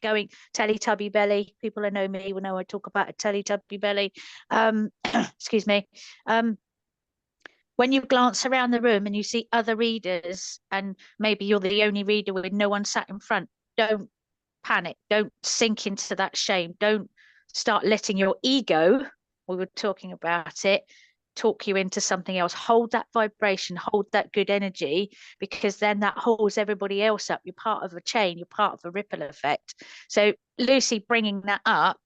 going Teletubby belly. People who know me will know I talk about a Teletubby belly. Excuse me. When you glance around the room and you see other readers, and maybe you're the only reader with no one sat in front, don't panic. Don't sink into that shame. Don't start letting your ego, we were talking about it, talk you into something else. Hold that vibration, hold that good energy, because then that holds everybody else up. You're part of a chain, you're part of a ripple effect. So Lucy bringing that up,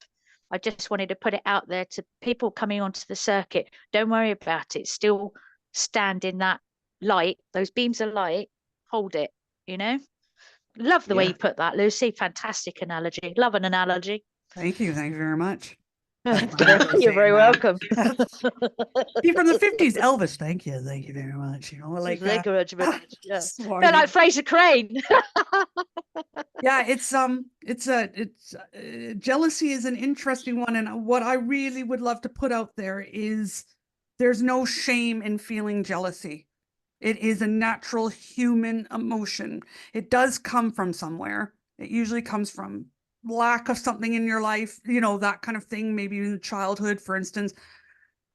I just wanted to put it out there to people coming onto the circuit. Don't worry about it. Still stand in that light, those beams of light, hold it, Love the way you put that, Lucy. Fantastic analogy. Love an analogy. Thank you very much. You're very welcome. Be from the 50s, Elvis. Thank you very much. Like thank you very much. Yeah. Feel like Fraser Crane. Yeah, it's jealousy is an interesting one, and what I really would love to put out there is there's no shame in feeling jealousy. It is a natural human emotion. It does come from somewhere. It usually comes from lack of something in your life, that kind of thing, maybe in childhood, for instance.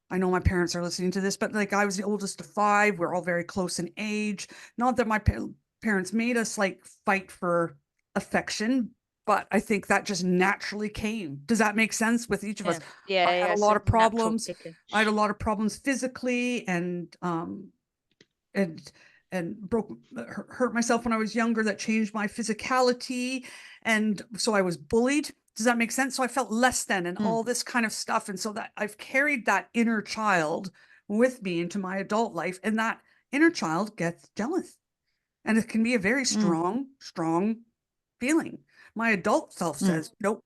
I know my parents are listening to this, but like I was the oldest of 5. We're all very close in age. Not that my parents made us like fight for affection, but I think that just naturally came. Does that make sense with each of us? Yeah, I had a lot of problems. I had a lot of problems physically and hurt myself when I was younger. That changed my physicality. And so I was bullied. Does that make sense? So I felt less than and all this kind of stuff. And so that I've carried that inner child with me into my adult life. And that inner child gets jealous. And it can be a very strong feeling. My adult self says, nope,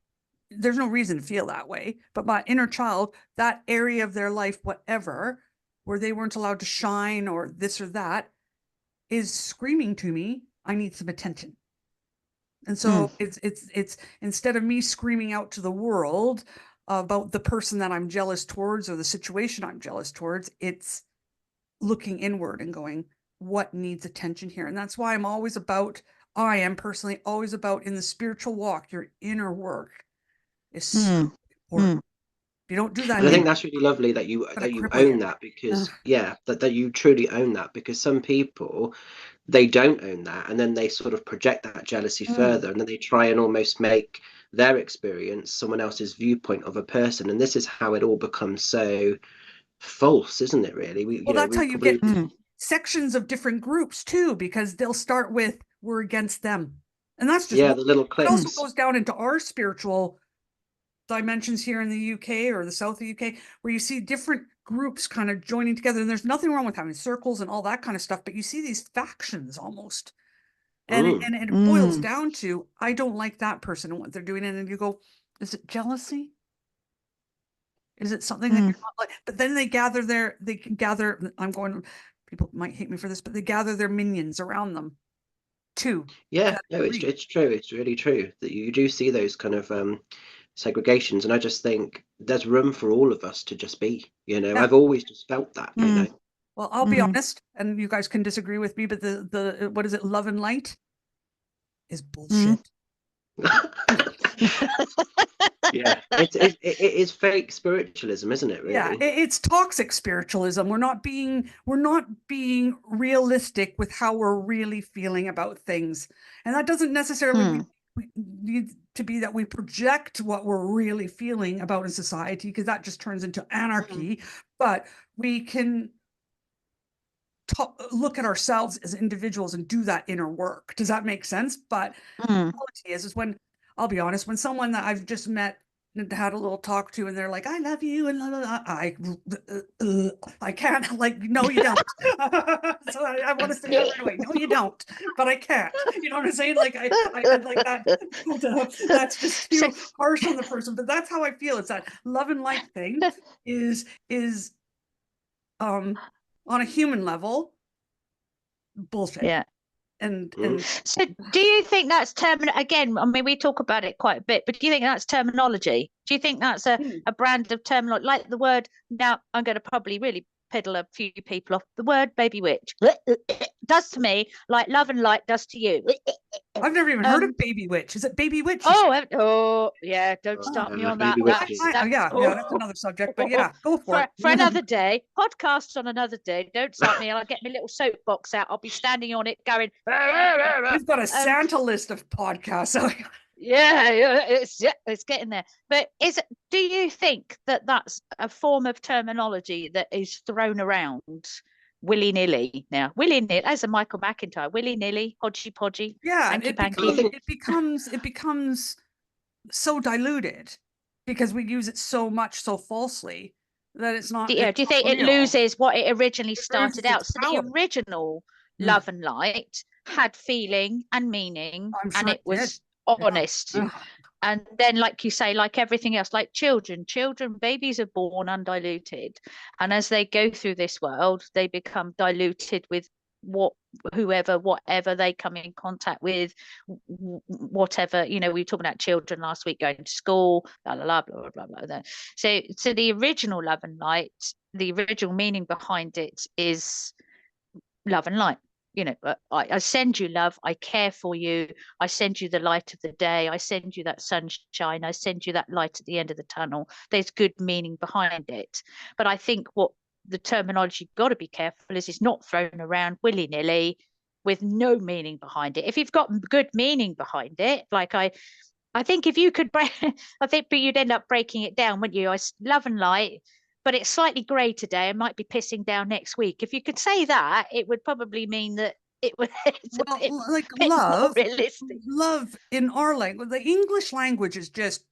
there's no reason to feel that way. But my inner child, that area of their life, whatever, where they weren't allowed to shine or this or that, is screaming to me, I need some attention. And so it's instead of me screaming out to the world about the person that I'm jealous towards or the situation I'm jealous towards, it's looking inward and going, what needs attention here? And that's why I am personally always about, in the spiritual walk, your inner work is so important. You don't do that. And I think that's really lovely that you own that, because that you truly own that, because some people, they don't own that, and then they sort of project that jealousy further, and then they try and almost make their experience someone else's viewpoint of a person, and this is how it all becomes so false, isn't it, really? That's how you get sections of different groups too, because they'll start with, we're against them, and that's just the little clips. It also goes down into our spiritual dimensions here in the UK or the south of the UK, where you see different groups kind of joining together. And there's nothing wrong with having circles and all that kind of stuff, but you see these factions almost. And Mm. it boils down to, I don't like that person and what they're doing. And then you go, is it jealousy? Is it something that you're not like? But then they can gather, I'm going, people might hate me for this, but they gather their minions around them too. Yeah, no, it's true. It's really true that you do see those kind of segregations, and I just think there's room for all of us to just be. Yeah. I've always just felt that. Well, I'll be honest, and you guys can disagree with me, but the what is it? Love and light is bullshit. Yeah, it is fake spiritualism, isn't it? Really? Yeah, it's toxic spiritualism. We're not being realistic with how we're really feeling about things, and that doesn't necessarily need to be that we project what we're really feeling about in society, because that just turns into anarchy. But we can look at ourselves as individuals and do that inner work. Does that make sense? But the reality is when, I'll be honest, when someone that I've just met and had a little talk to, and they're like, I love you, and I can't, like, no, you don't. So I want to say that right away. No, you don't. But I can't. You know what I'm saying? Like I like that. That's just too harsh on the person. But that's how I feel. It's that love and light thing is on a human level bullshit. Yeah. And so do you think that's again, I mean, we talk about it quite a bit, but do you think that's terminology? Do you think that's a brand of terminology, like the word, now I'm going to probably really piddle a few people off, the word baby witch does to me like love and light does to you. I've never even heard of baby witch. Is it baby witch? Oh yeah, don't start me on that. Yeah, that's another subject, but yeah, go for it. For another day, podcast on another day. Don't start me. I'll get my little soapbox out. I'll be standing on it going. We've got a Santa list of podcasts. Yeah, it's getting there. But do you think that that's a form of terminology that is thrown around willy-nilly now? Willy-nilly, as a Michael McIntyre, willy-nilly, hodgy-podgy. Yeah, and it becomes so diluted because we use it so much so falsely that it's not. Do you think it loses what it originally started out? So the original Love and Light had feeling and meaning, and it was honest. And then, like you say, like everything else, like children, babies are born undiluted, and as they go through this world, they become diluted with whatever they come in contact with, whatever, we were talking about children last week going to school, blah blah blah blah blah blah. So the original Love and Light, the original meaning behind it is love and light. I send you love, I care for you, I send you the light of the day, I send you that sunshine, I send you that light at the end of the tunnel. There's good meaning behind it. But I think what the terminology got to be careful is it's not thrown around willy-nilly with no meaning behind it. If you've got good meaning behind it, like I think if you could break, I think you'd end up breaking it down, wouldn't you? I love and light, but it's slightly grey today. I might be pissing down next week. If you could say that, it would probably mean that it was like love. Love in our language, the English language is just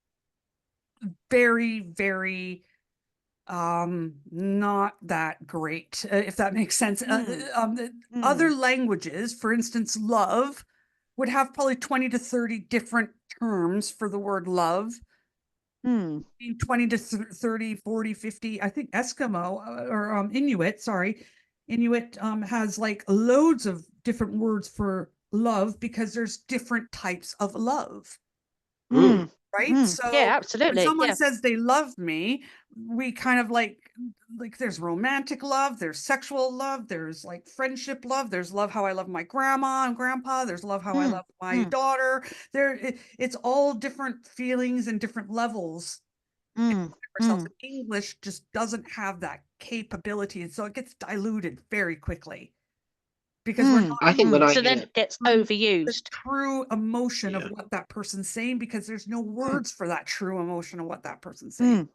very, very not that great, if that makes sense. Other languages, for instance, love would have probably 20 to 30 different terms for the word love. 20 to 30, 40, 50. I think Eskimo or Inuit has like loads of different words for love because there's different types of love. Right? So yeah, absolutely. When someone says they love me, we kind of like there's romantic love, there's sexual love, there's like friendship love, there's love how I love my grandma and grandpa, there's love how I love my daughter. It's all different feelings and different levels. English just doesn't have that capability, and so it gets diluted very quickly. Because we're not, I think then it gets overused. The true emotion of what that person's saying, because there's no words for that true emotion of what that person's saying.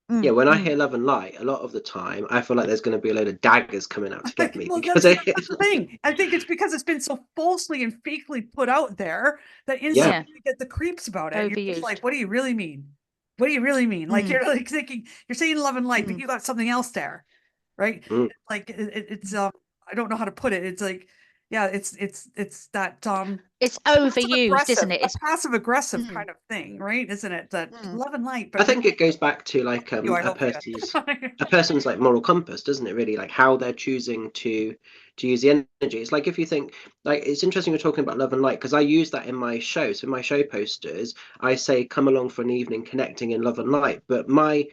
Yeah, when I hear love and light, a lot of the time, I feel like there's going to be a load of daggers coming out to get me. Because that's the thing. I think it's because it's been so falsely and fakely put out there that instantly you get the creeps about it. You're just like, what do you really mean? What do you really mean? Like you're like thinking you're saying love and light, but you got something else there, right? Like it's I don't know how to put it. It's like Yeah, it's that it's overused, isn't it? a It's passive aggressive kind of thing, right? Isn't it? That love and light. But I think it goes back to like I a hope person's like moral compass, doesn't it? Really, like how they're choosing to use the energy. It's like if you think like it's interesting you're talking about love and light because I use that in my show. So in my show posters, I say come along for an evening connecting in love and light. But my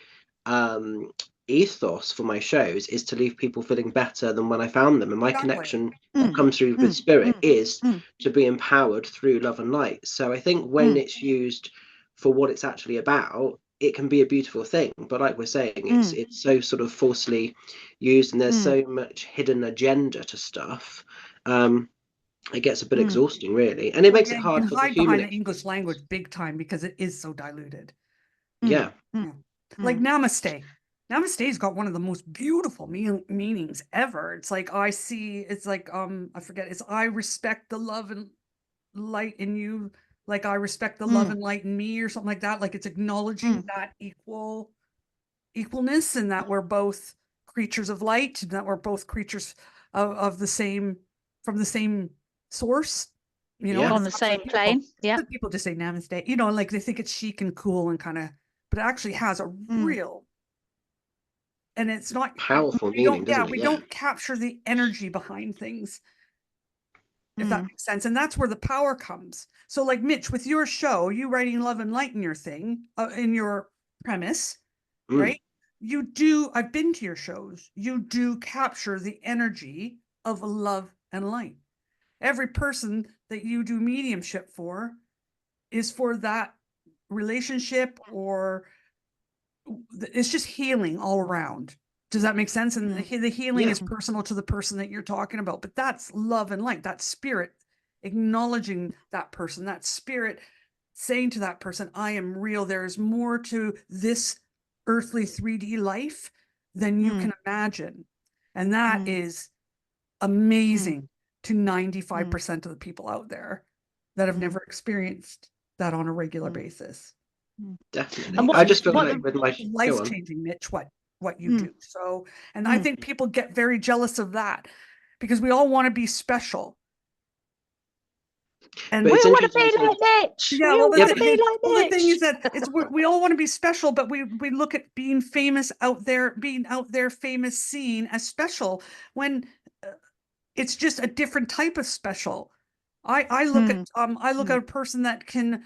um ethos for my shows is to leave people feeling better than when I found them, and my connection comes through with spirit is to be empowered through love and light. So I think when it's used for what it's actually about, it can be a beautiful thing. But like we're saying, it's so sort of falsely used, and there's so much hidden agenda to stuff. It gets a bit exhausting, really, and it makes it you can hard for the hide human. behind the English language big time because it is so diluted. Yeah. Like namaste. Namaste's got one of the most beautiful meanings ever. It's like I forget, it's I respect the love and light in you, like I respect the love and light in me, or something like that. Like it's acknowledging that equalness, and that we're both creatures of light, and that we're both creatures of the same, from the same source, on the same plane. Yeah, people just say namaste, like they think it's chic and cool and kind of, but it actually has a real, and it's not powerful meaning, doesn't it? We don't capture the energy behind things, if that makes sense. And that's where the power comes. So like Mitch, with your show, you writing love and light in your thing, in your premise, right? I've been to your shows, you do capture the energy of love and light. Every person that you do mediumship for is for that relationship, or it's just healing all around. Does that make sense? And the healing is personal to the person that you're talking about, but that's love and light, that spirit acknowledging that person, that spirit saying to that person, I am real. There is more to this earthly 3D life than you can imagine. And that is amazing to 95% of the people out there that have never experienced that on a regular basis. Definitely. I just feel like with my life-changing, Mitch, what you do. So, and I think people get very jealous of that because we all want to be special. And we want to be like Mitch. Yeah, well, the thing is that we all want to be special, but we look at being famous out there, famous, seen as special, when it's just a different type of special. I look at a person that can,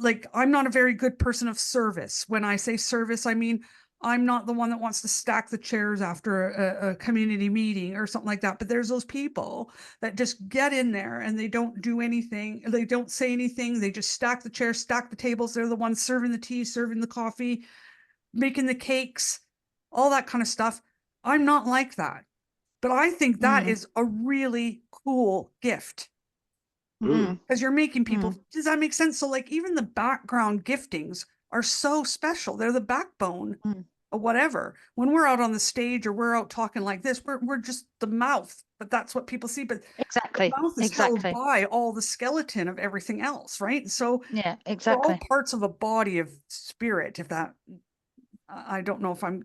like, I'm not a very good person of service. When I say service, I mean I'm not the one that wants to stack the chairs after a community meeting or something like that. But there's those people that just get in there and they don't do anything. They don't say anything. They just stack the chairs, stack the tables. They're the ones serving the tea, serving the coffee, making the cakes, all that kind of stuff. I'm not like that. But I think that is a really cool gift. Because you're making people, does that make sense? So like even the background giftings are so special. They're the backbone of whatever. When we're out on the stage or we're out talking like this, we're just the mouth, but that's what people see. But exactly, the mouth is held by all the skeleton of everything else, right? So yeah, exactly. We're all parts of a body of spirit. If that, I don't know if I'm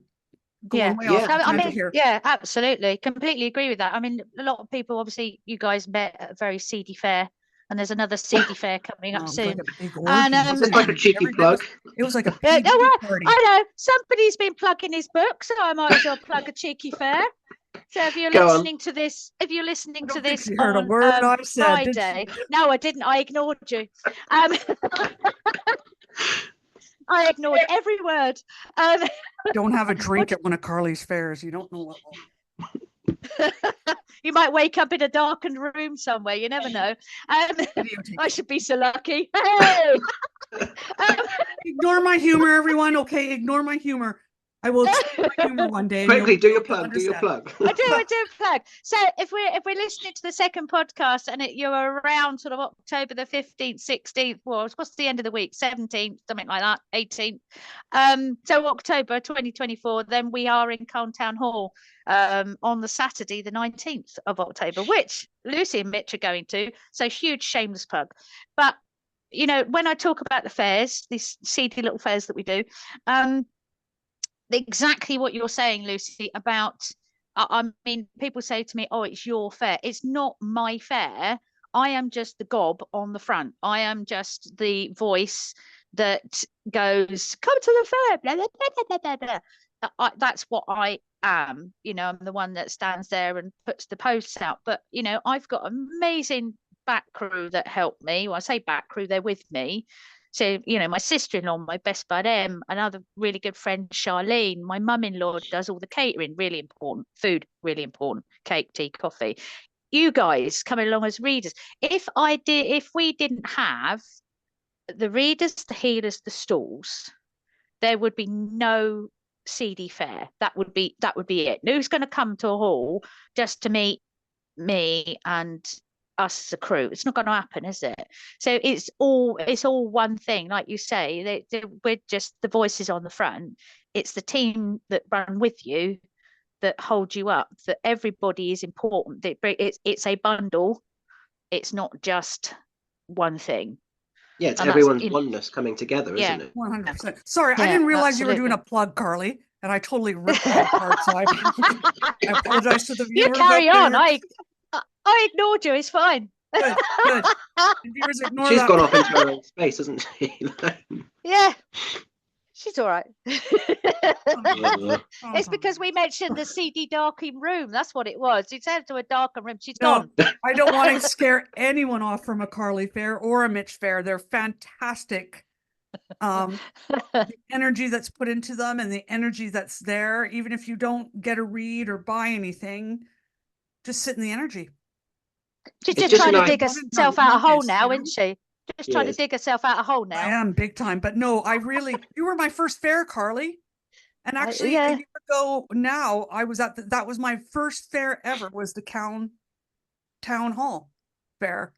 going way off tangent here. Yeah, absolutely, completely agree with that. I mean, a lot of people, obviously, you guys met at a very seedy fair. And there's another seedy fair coming up soon. And it's like a cheeky plug. It was like a party. I know somebody's been plugging his book, so I might as well plug a cheeky fair. So if you're listening to this, you heard a word I said, Friday, no, I didn't. I ignored you. I ignored every word. Don't have a drink at one of Carly's fairs. You don't know what. You might wake up in a darkened room somewhere. You never know. I should be so lucky. Hey! Ignore my humor, everyone. Okay, ignore my humor. I will explain my humor one day. Quickly, do your plug. Do your plug. I do plug. So if we're listening to the second podcast and you're around sort of October the 15th, 16th, what's the end of the week? 17th, something like that, 18th. So October 2024, then we are in Calne Town Hall on the Saturday, the 19th of October, which Lucy and Mitch are going to. So huge shameless plug. But you know, when I talk about the fairs, these seedy little fairs that we do, exactly what you're saying, Lucy, about I mean, people say to me, "Oh, it's your fair." It's not my fair. I am just the gob on the front. I am just the voice that goes, "Come to the fair." Blah, blah, blah, blah, blah, blah. That's what I am. I'm the one that stands there and puts the posts out. But I've got amazing back crew that help me. Well, I say back crew, they're with me. So, my sister-in-law, my best bud Em, another really good friend, Charlene, my mum-in-law does all the catering, really important, food, really important, cake, tea, coffee. You guys coming along as readers. If we didn't have the readers, the healers, the stalls, there would be no CD fair. That would be it. Who's going to come to a hall just to meet me and us as a crew? It's not going to happen, is it? So it's all one thing, like you say. We're just the voices on the front. It's the team that run with you that hold you up. That everybody is important. It's a bundle. It's not just one thing. Yeah, it's everyone's oneness coming together, isn't it? 100%. Sorry, I didn't realize you were doing a plug, Carly, and I totally ripped that apart. So I apologize to the viewers. You carry on. I ignored you. It's fine. Good. Viewers ignore She's that. gone off into her own space, hasn't she? Yeah. She's all right. It's because we mentioned the CD darkened room. That's what it was. It's out to a darkened room. She's gone. I don't want to scare anyone off from a Carly fair or a Mitch fair. They're fantastic. The energy that's put into them and the energy that's there, even if you don't get a read or buy anything, just sit in the energy. She's just trying to dig herself out a hole now, isn't she? Just trying to dig herself out a hole now. I am big time, but no, you were my first fair, Carly. And actually a year ago now, I was that was my first fair ever, was the Town Hall fair.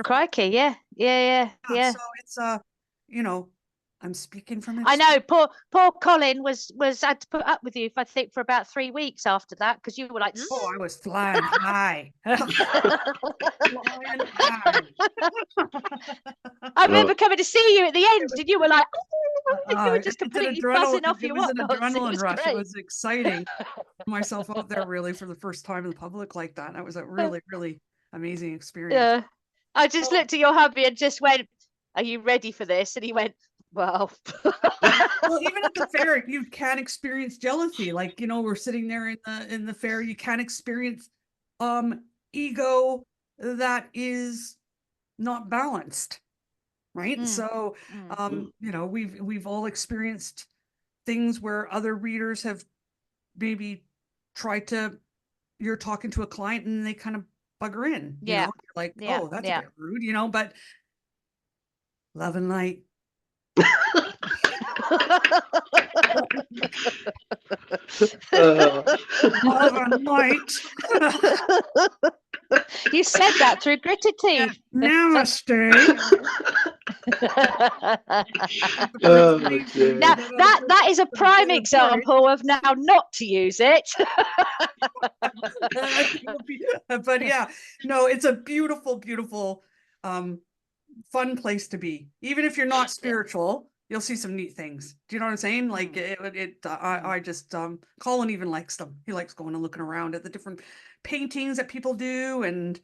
Crikey, yeah. So it's I'm speaking from I know. Poor Colin was had to put up with you, I think, for about 3 weeks after that, because you were like, "Oh, I was flying high." I remember coming to see you at the end, and you were like, "Oh," you were just completely buzzing off your whatnots. It was an adrenaline rush. It was exciting. Myself out there really for the first time in the public like that. That was a really, really amazing experience. Yeah, I just looked at your hubby and just went, "Are you ready for this?" And he went, "Well." Well, even at the fair, you can experience jealousy. Like, we're sitting there in the fair, you can experience ego that is not balanced, right? So we've all experienced things where other readers have maybe tried to, you're talking to a client and they kind of bugger in, you're like, oh, that's a bit rude, but love and light. Love and light. You said that through gritted teeth. Namaste. Now that is a prime example of now not to use it. But yeah, no, it's a beautiful, beautiful, fun place to be. Even if you're not spiritual, you'll see some neat things. Do you know what I'm saying? Like I just Colin even likes them. He likes going and looking around at the different paintings that people do, and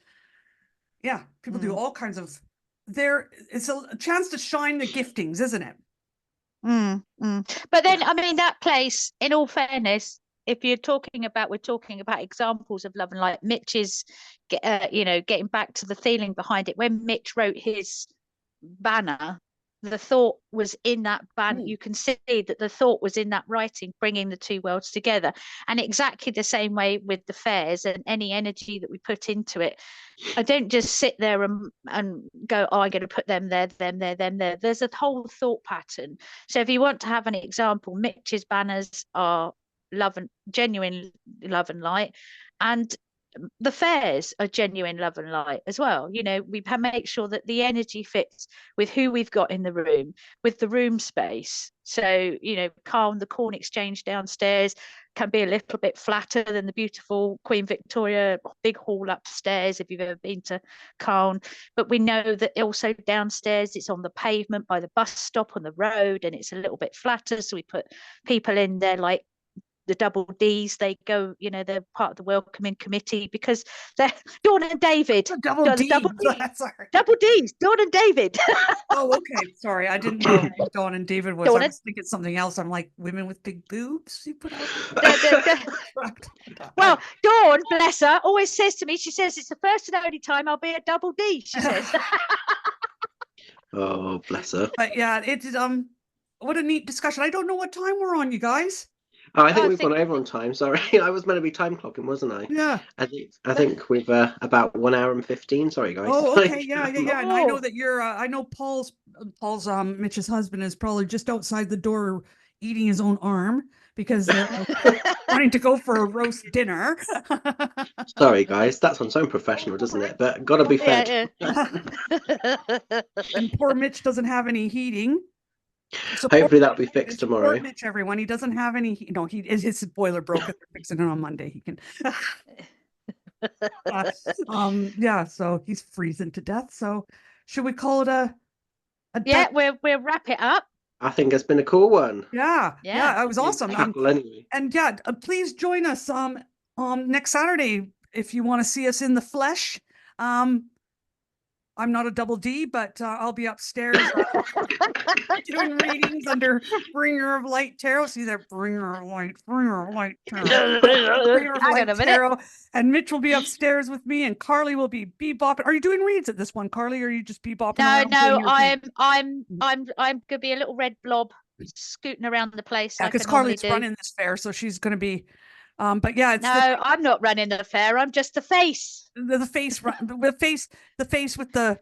people do all kinds of. It's a chance to shine the giftings, isn't it? But then, I mean, that place, in all fairness, if we're talking about examples of love and light, Mitch is, getting back to the feeling behind it. When Mitch wrote his banner, the thought was in that banner. You can see that the thought was in that writing, bringing the two worlds together. And exactly the same way with the fairs and any energy that we put into it. I don't just sit there and go, oh, I'm going to put them there, them there, them there. There's a whole thought pattern. So if you want to have an example, Mitch's banners are genuine love and light, and the fairs are genuine love and light as well. We make sure that the energy fits with who we've got in the room, with the room space. So, Calm, the Corn Exchange downstairs can be a little bit flatter than the beautiful Queen Victoria big hall upstairs, if you've ever been to Calm. But we know that also downstairs, it's on the pavement by the bus stop on the road, and it's a little bit flatter. So we put people in there like the double D's, they go, they're part of the welcoming committee because they're Dawn and David. Double D. Sorry. Double D's, Dawn and David. Oh, okay. Sorry, I didn't know who Dawn and David was. I was thinking something else. I'm like, women with big boobs. You put out. Well, Dawn, bless her, always says to me, she says, it's the first and only time I'll be a double D, she says. Oh, bless her. But yeah, it's what a neat discussion. I don't know what time we're on, you guys. Oh, I think we've gone over on time. Sorry, I was meant to be time clocking, wasn't I? Yeah. I think we've about 1 hour and 15. Sorry, guys. Oh, okay, yeah. And I know that I know Paul's Mitch's husband is probably just outside the door eating his own arm because they're wanting to go for a roast dinner. Sorry, guys, that sounds so professional, doesn't it? But gotta be fed. And poor Mitch doesn't have any heating. So hopefully that'll be fixed tomorrow. Poor Mitch, everyone. He doesn't have any. His boiler broke. They're fixing it on Monday. He can. Yeah. So he's freezing to death. So should we call it a? Yeah, we'll wrap it up. I think it's been a cool one. Yeah. It was awesome. Anyway. And yeah, please join us next Saturday if you want to see us in the flesh. I'm not a double D, but I'll be upstairs doing readings under Bringer of Light Tarot. See that Bringer of Light Tarot. Bringer of Light Tarot. And Mitch will be upstairs with me, and Carly will be bebopping. Are you doing reads at this one, Carly, or are you just bebopping? No, I'm gonna be a little red blob scooting around the place. Yeah, because Carly's running this fair, so she's gonna be. But yeah, I'm not running the fair. I'm just the face. The face with the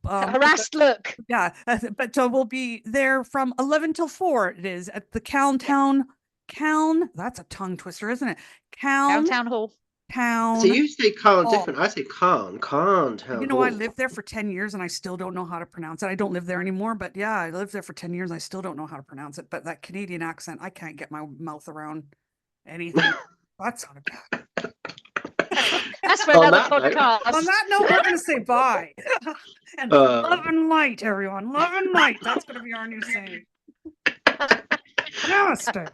harassed look. Yeah, but we'll be there from 11 till 4. It is at the Town. That's a tongue twister, isn't it? Town Hall. Town. So you say Carn different. I say Carn. Town Hall. I lived there for 10 years and I still don't know how to pronounce it. I don't live there anymore, but yeah, I lived there for 10 years. I still don't know how to pronounce it. But that Canadian accent, I can't get my mouth around anything. That's not bad. That's for another podcast. On that note, we're going to say bye. And love and light, everyone. Love and light. That's going to be our new saying. Namaste.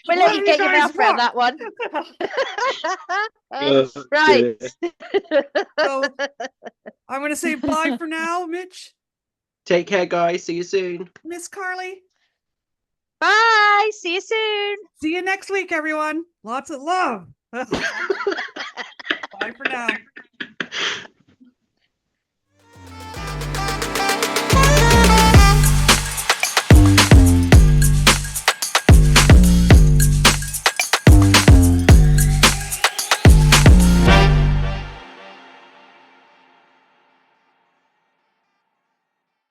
We'll let you get your mouth around that one. Right. So I'm going to say bye for now, Mitch. Take care, guys. See you soon. Miss Carly. Bye. See you soon. See you next week, everyone. Lots of love. Bye for now.